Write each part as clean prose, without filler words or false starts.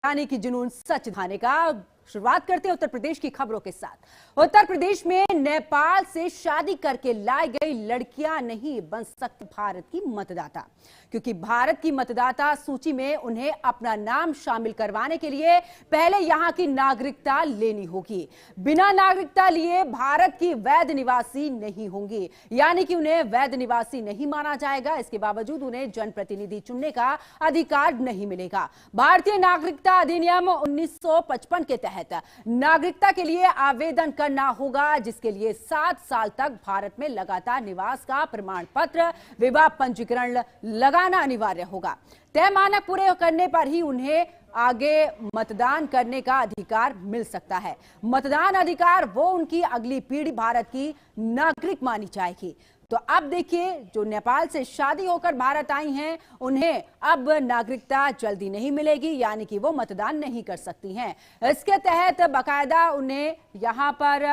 यानी कि जुनून सच दिखाने का। शुरुआत करते हैं उत्तर प्रदेश की खबरों के साथ। उत्तर प्रदेश में नेपाल से शादी करके लाई गई लड़कियां नहीं बन सकती भारत की मतदाता, क्योंकि भारत की मतदाता सूची में उन्हें अपना नाम शामिल करवाने के लिए पहले यहां की नागरिकता लेनी होगी। बिना नागरिकता लिए भारत की वैध निवासी नहीं होंगी, यानी कि उन्हें वैध निवासी नहीं माना जाएगा। इसके बावजूद उन्हें जनप्रतिनिधि चुनने का अधिकार नहीं मिलेगा। भारतीय नागरिकता अधिनियम 1955 के तहत नागरिकता के लिए आवेदन करना होगा, जिसके लिए 7 साल तक भारत में लगातार निवास का प्रमाण पत्र, विवाह पंजीकरण लगाना अनिवार्य होगा। तय मानक पूरे करने पर ही उन्हें आगे मतदान करने का अधिकार मिल सकता है। मतदान अधिकार वो उनकी अगली पीढ़ी भारत की नागरिक मानी जाएगी। तो अब देखिए, जो नेपाल से शादी होकर भारत आई हैं, उन्हें अब नागरिकता जल्दी नहीं मिलेगी, यानी कि वो मतदान नहीं कर सकती हैं। इसके तहत बाकायदा उन्हें यहां पर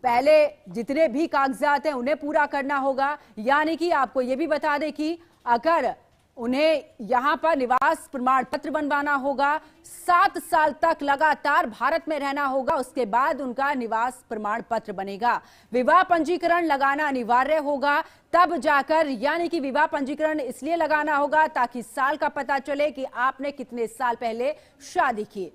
पहले जितने भी कागजात हैं उन्हें पूरा करना होगा। यानी कि आपको यह भी बता दें कि अगर उन्हें यहां पर निवास प्रमाण पत्र बनवाना होगा, 7 साल तक लगातार भारत में रहना होगा, उसके बाद उनका निवास प्रमाण पत्र बनेगा। विवाह पंजीकरण लगाना अनिवार्य होगा, तब जाकर, यानी कि विवाह पंजीकरण इसलिए लगाना होगा ताकि साल का पता चले कि आपने कितने साल पहले शादी की।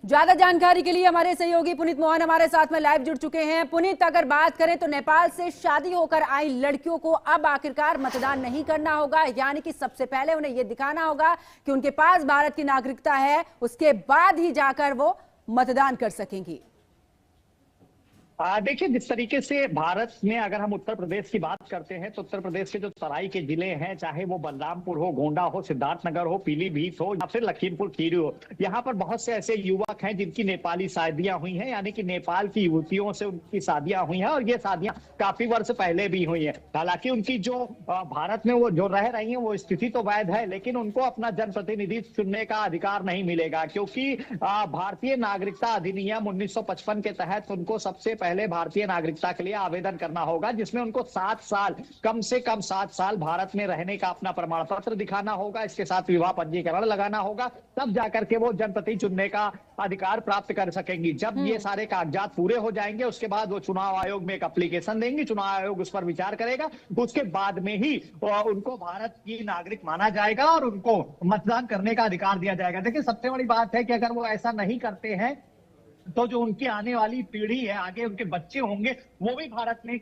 ज्यादा जानकारी के लिए हमारे सहयोगी पुनीत मोहन हमारे साथ में लाइव जुड़ चुके हैं। पुनीत, अगर बात करें तो नेपाल से शादी होकर आई लड़कियों को अब आखिरकार मतदान नहीं करना होगा, यानी कि सबसे पहले उन्हें यह दिखाना होगा कि उनके पास भारत की नागरिकता है, उसके बाद ही जाकर वो मतदान कर सकेंगी। देखिए, जिस तरीके से भारत में अगर हम उत्तर प्रदेश की बात करते हैं तो उत्तर प्रदेश के जो तराई के जिले हैं, चाहे वो बलरामपुर हो, गोंडा हो, सिद्धार्थनगर हो, पीलीभीत हो या फिर लखीमपुर खीरी हो, यहाँ पर बहुत से ऐसे युवक हैं जिनकी नेपाली शादियां हुई हैं, यानी कि नेपाल की युवतियों से उनकी शादियां हुई हैं और ये शादियां काफी वर्ष पहले भी हुई हैं। हालांकि उनकी जो भारत में वो जो रह रही है वो स्थिति तो वैध है, लेकिन उनको अपना जनप्रतिनिधि चुनने का अधिकार नहीं मिलेगा, क्योंकि भारतीय नागरिकता अधिनियम 1955 के तहत उनको सबसे पहले भारतीय नागरिकता के लिए आवेदन करना होगा, जिसमें उनको 7 साल, कम से कम 7 साल भारत में रहने का अपना प्रमाण पत्र दिखाना होगा। इसके साथ विवाह पंजीकरण लगाना होगा, तब जाकर के वो जनप्रतिनिधि चुनने का अधिकार प्राप्त कर सकेंगी। जब ये सारे कागजात पूरे हो जाएंगे, उसके बाद वो चुनाव आयोग में एक एप्लीकेशन देंगे, चुनाव आयोग उस पर विचार करेगा, उसके बाद में ही उनको भारत की नागरिक माना जाएगा और उनको मतदान करने का अधिकार दिया जाएगा। देखिए, सबसे बड़ी बात है कि अगर वो ऐसा नहीं करते हैं तो जो उनकी आने वाली पीढ़ी है, आगे उनके बच्चे होंगे, वो भी भारत में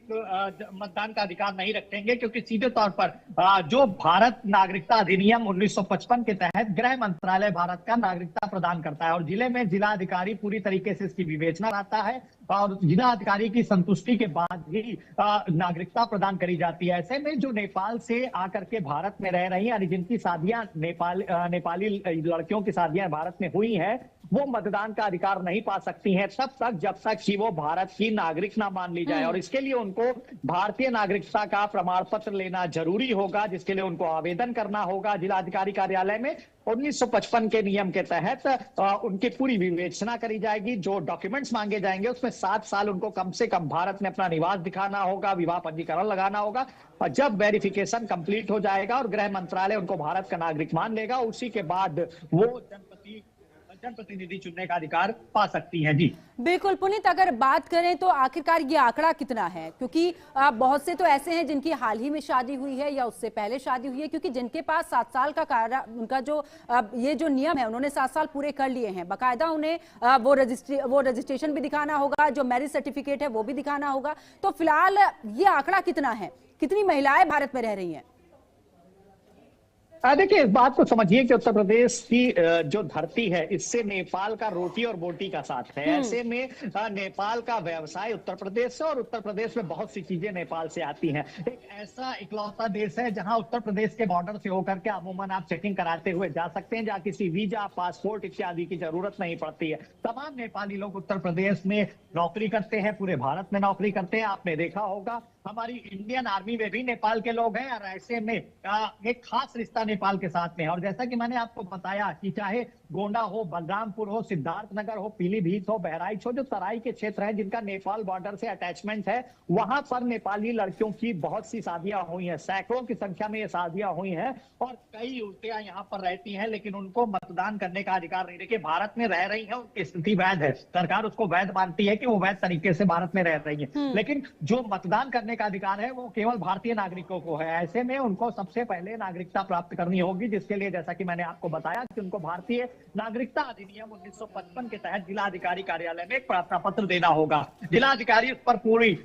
मतदान का अधिकार नहीं रखेंगे, क्योंकि सीधे तौर पर जो भारत नागरिकता अधिनियम 1955 के तहत गृह मंत्रालय भारत का नागरिकता प्रदान करता है और जिले में जिला अधिकारी पूरी तरीके से इसकी विवेचना करता है और जिला अधिकारी की संतुष्टि के बाद ही नागरिकता प्रदान करी जाती है। ऐसे में जो नेपाल से आकर के भारत में रह रही हैं, जिनकी शादियां नेपाली लड़कियों की शादियां भारत में हुई हैं, वो मतदान का अधिकार नहीं पा सकती हैं तब तक जब तक कि वो भारत की नागरिक ना मान ली जाए। और इसके लिए उनको भारतीय नागरिकता का प्रमाण पत्र लेना जरूरी होगा, जिसके लिए उनको आवेदन करना होगा जिलाधिकारी कार्यालय में। 1955 के नियम के तहत उनकी पूरी विवेचना करी जाएगी। जो डॉक्यूमेंट्स मांगे जाएंगे उसमें 7 साल उनको कम से कम भारत में अपना निवास दिखाना होगा, विवाह पंजीकरण लगाना होगा, और जब वेरिफिकेशन कंप्लीट हो जाएगा और गृह मंत्रालय उनको भारत का नागरिक मान लेगा, उसी के बाद वो जनप्रतिनिधि चुनने का अधिकार पा सकती हैं। जी बिल्कुल पुनीत, अगर बात करें तो आखिरकार ये आंकड़ा कितना है, क्योंकि बहुत से तो ऐसे हैं जिनकी हाल ही में शादी हुई है या उससे पहले शादी हुई है, क्योंकि जिनके पास 7 साल का उनका जो ये जो नियम है, उन्होंने 7 साल पूरे कर लिए हैं। बाकायदा उन्हें वो रजिस्ट्रेशन भी दिखाना होगा, जो मैरिज सर्टिफिकेट है वो भी दिखाना होगा। तो फिलहाल ये आंकड़ा कितना है, कितनी महिलाएं भारत में रह रही हैं? देखिए, इस बात को समझिए कि उत्तर प्रदेश की जो धरती है, इससे नेपाल का रोटी और बोटी का साथ है। ऐसे में नेपाल का व्यवसाय उत्तर प्रदेश से, और उत्तर प्रदेश में बहुत सी चीजें नेपाल से आती हैं। एक ऐसा इकलौता देश है जहां उत्तर प्रदेश के बॉर्डर से होकर के अमूमन आप चेकिंग कराते हुए जा सकते हैं, जहां किसी वीजा, पासपोर्ट इत्यादि की जरूरत नहीं पड़ती है। तमाम नेपाली लोग उत्तर प्रदेश में नौकरी करते हैं, पूरे भारत में नौकरी करते हैं। आपने देखा होगा हमारी इंडियन आर्मी में भी नेपाल के लोग हैं, और ऐसे में एक खास रिश्ता नेपाल के साथ में है। और जैसा कि मैंने आपको बताया कि चाहे गोंडा हो, बलरामपुर हो, सिद्धार्थनगर हो, पीलीभीत हो, बहराइच हो, जो तराई के क्षेत्र हैं जिनका नेपाल बॉर्डर से अटैचमेंट है, वहां पर नेपाली लड़कियों की बहुत सी शादियां हुई हैं, सैकड़ों की संख्या में ये शादियां हुई हैं। और कई युवतियां यहाँ पर रहती हैं, लेकिन उनको मतदान करने का अधिकार नहीं। देखिए, भारत में रह रही है, उनकी स्थिति वैध है, सरकार उसको वैध मानती है कि वो वैध तरीके से भारत में रह रही है, लेकिन जो मतदान करने का अधिकार है वो केवल भारतीय नागरिकों को है। ऐसे में उनको सबसे पहले नागरिकता प्राप्त करनी होगी, जिसके लिए जैसा कि मैंने आपको बताया कि उनको भारतीय नागरिकता अधिनियम 1955 के तहत जिलाधिकारी कार्यालय में एक प्रार्थना पत्र देना होगा। जिलाधिकारी उस पर पूरी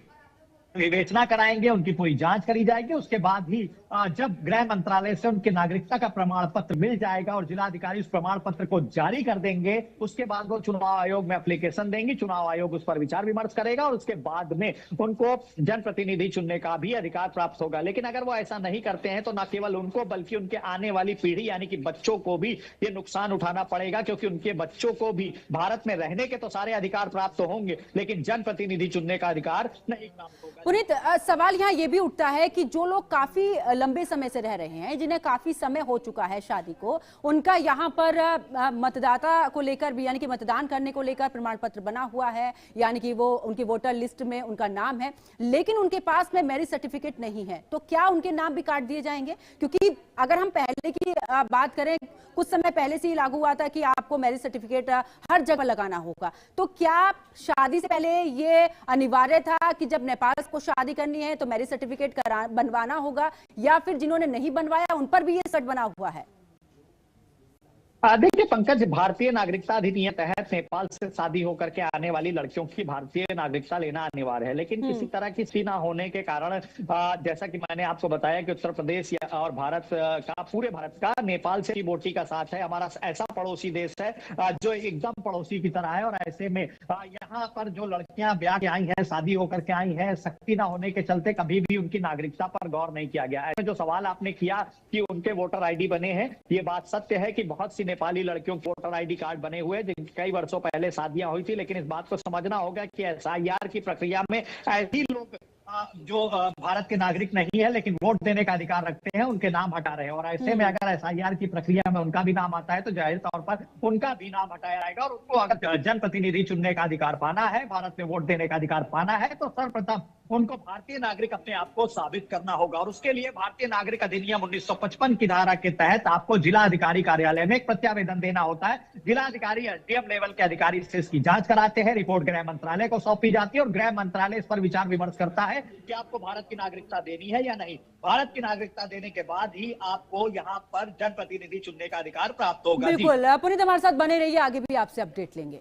विवेचना कराएंगे, उनकी पूरी जांच करी जाएगी। उसके बाद ही जब गृह मंत्रालय से उनके नागरिकता का प्रमाण पत्र मिल जाएगा और जिलाधिकारी उस प्रमाण पत्र को जारी कर देंगे, उसके बाद वो चुनाव आयोग में एप्लीकेशन देंगी, चुनाव आयोग उस पर विचार विमर्श करेगा और उसके बाद में उनको जनप्रतिनिधि चुनने का भी अधिकार प्राप्त होगा। लेकिन अगर वो ऐसा नहीं करते हैं तो न केवल उनको बल्कि उनके आने वाली पीढ़ी यानी कि बच्चों को भी ये नुकसान उठाना पड़ेगा, क्योंकि उनके बच्चों को भी भारत में रहने के तो सारे अधिकार प्राप्त होंगे, लेकिन जनप्रतिनिधि चुनने का अधिकार नहीं प्राप्त होगा। पुनीत, सवाल यहाँ ये भी उठता है कि जो लोग काफी लंबे समय से रह रहे हैं, जिन्हें काफी समय हो चुका है शादी को, उनका यहाँ पर मतदाता को लेकर भी यानी कि मतदान करने को लेकर प्रमाण पत्र बना हुआ है, यानी कि वो उनकी वोटर लिस्ट में उनका नाम है, लेकिन उनके पास में मैरिज सर्टिफिकेट नहीं है, तो क्या उनके नाम भी काट दिए जाएंगे? क्योंकि अगर हम पहले की बात करें, कुछ समय पहले से ही लागू हुआ था कि आपको मैरिज सर्टिफिकेट हर जगह लगाना होगा, तो क्या शादी से पहले ये अनिवार्य था कि जब नेपाल को शादी करनी है तो मैरिज सर्टिफिकेट बनवाना होगा, या फिर जिन्होंने नहीं बनवाया उन पर भी ये सेट बना हुआ है? देखिए पंकज, भारतीय नागरिकता अधिनियम तहत नेपाल से शादी होकर के आने वाली लड़कियों की भारतीय नागरिकता लेना अनिवार्य है, लेकिन किसी तरह की स्थिति ना होने के कारण जैसा कि मैंने आपको बताया कि उत्तर प्रदेश और भारत का, पूरे भारत का नेपाल से बोटी का साथ है। हमारा ऐसा पड़ोसी देश है जो एकदम पड़ोसी की तरह है, और ऐसे में यहाँ पर जो लड़कियां ब्याह के आई हैं, शादी होकर के आई हैं, सख्ती ना होने के चलते कभी भी उनकी नागरिकता पर गौर नहीं किया गया। जो सवाल आपने किया कि उनके वोटर ID बने हैं, ये बात सत्य है कि बहुत सी नेपाली लड़कियों के वोटर ID कार्ड बने हुए, जिनकी कई वर्षों पहले शादियां हुई थी, लेकिन इस बात को समझना होगा कि SIR की प्रक्रिया में ऐसे लोग जो भारत के नागरिक नहीं है लेकिन वोट देने का अधिकार रखते हैं, उनके नाम हटा रहे हैं। और ऐसे में अगर SIR की प्रक्रिया में उनका भी नाम आता है तो जाहिर तौर पर उनका भी नाम हटाया जाएगा, और उनको अगर जनप्रतिनिधि चुनने का अधिकार पाना है, भारत में वोट देने का अधिकार पाना है, तो सर्वप्रथम उनको भारतीय नागरिक अपने आप को साबित करना होगा। और उसके लिए भारतीय नागरिक अधिनियम 1955 की धारा के तहत आपको जिला अधिकारी कार्यालय में एक प्रत्यावेदन देना होता है। जिलाधिकारी SDM लेवल के अधिकारी से इसकी जांच कराते हैं, रिपोर्ट गृह मंत्रालय को सौंपी जाती है और गृह मंत्रालय इस पर विचार विमर्श करता है कि आपको भारत की नागरिकता देनी है या नहीं। भारत की नागरिकता देने के बाद ही आपको यहाँ पर जनप्रतिनिधि चुनने का अधिकार प्राप्त होगा। बिल्कुल पुनीत, हमारे साथ बने रहिए, आगे भी आपसे अपडेट लेंगे।